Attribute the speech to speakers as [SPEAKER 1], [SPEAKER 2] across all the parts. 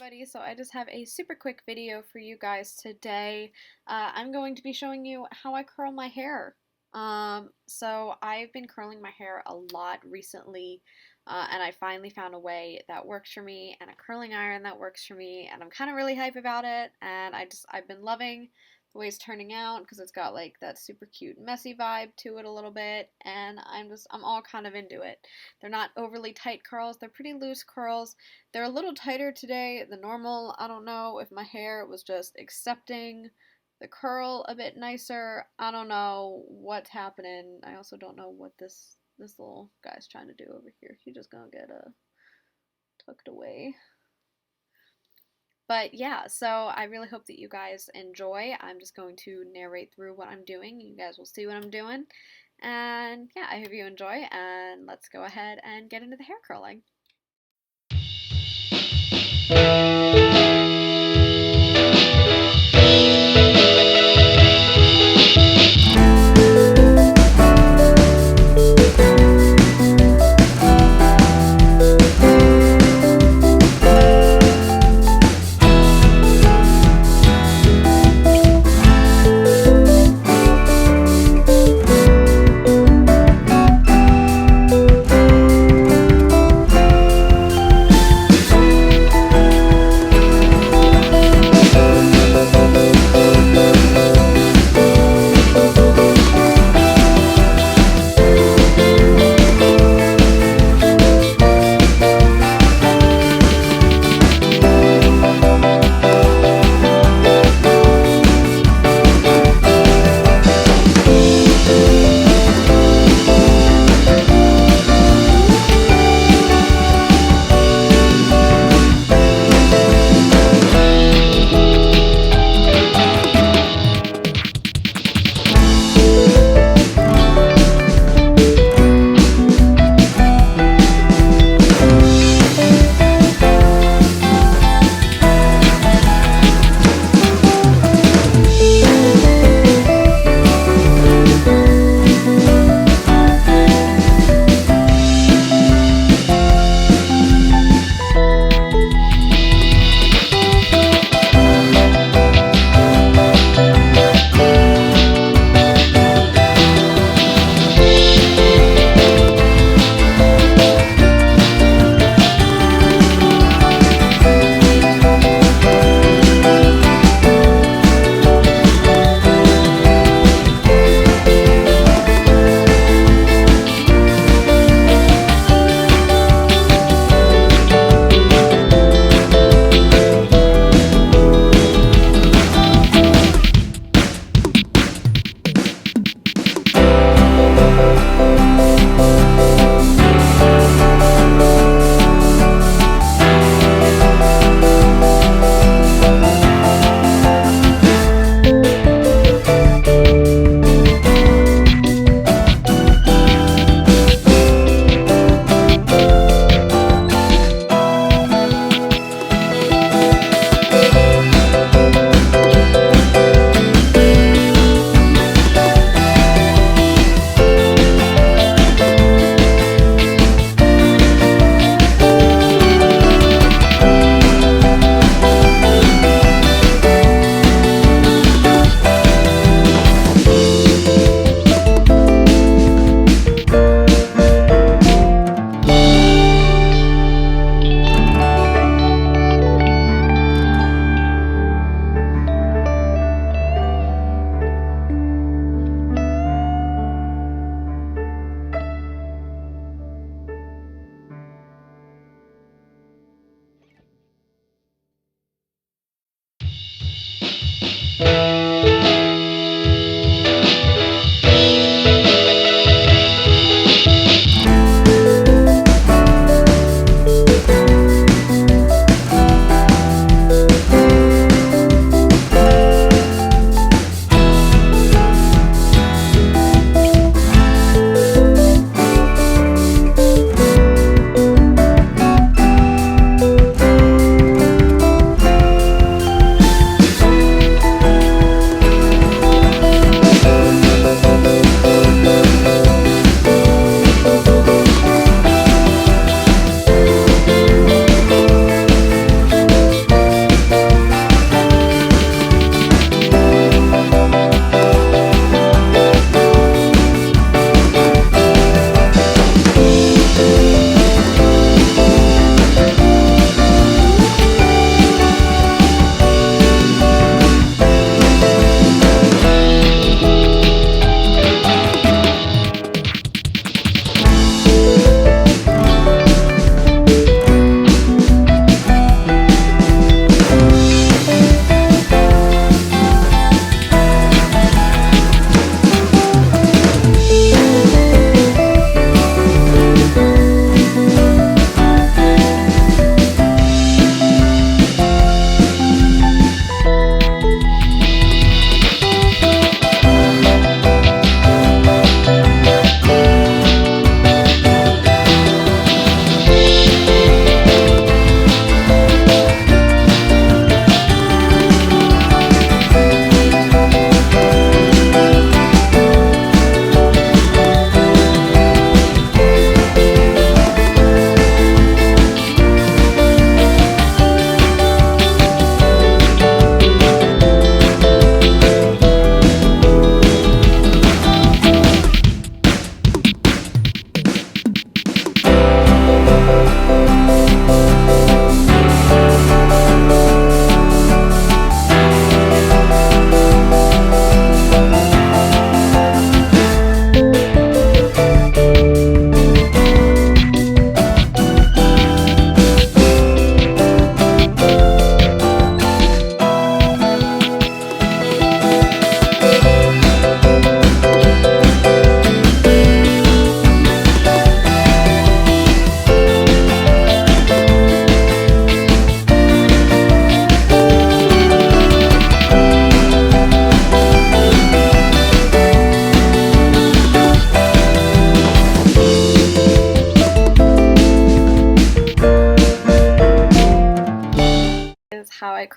[SPEAKER 1] everybody, so I just have a super quick video for you guys today. I'm going to be showing you how I curl my hair. So I've been curling my hair a lot recently, and I finally found a way that works for me and a curling iron that works for me, and I'm kind of really hype about it, and I've been loving the way it's turning out because it's got like that super cute messy vibe to it a little bit, and I'm all kind of into it. They're not overly tight curls, they're pretty loose curls. They're a little tighter today than normal. I don't know if my hair was just accepting the curl a bit nicer. I don't know what's happening. I also don't know what this little guy's trying to do over here. He's just gonna get tucked away. But yeah, so I really hope that you guys enjoy. I'm just going to narrate through what I'm doing. You guys will see what I'm doing. And yeah, I hope you enjoy, and let's go ahead and get into the hair curling.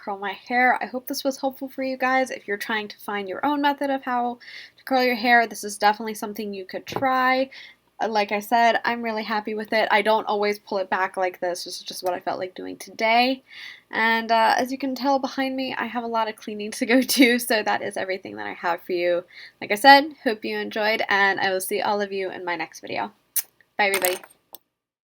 [SPEAKER 1] curl my hair. I hope this was helpful for you guys. If you're trying to find your own method of how to curl your hair, this is definitely something you could try. Like I said, I'm really happy with it. I don't always pull it back like this. This is just what I felt like doing today. And as you can tell behind me, I have a lot of cleaning to go do, so that is everything that I have for you. Like I said, hope you enjoyed, and I will see all of you in my next video. Bye, everybody.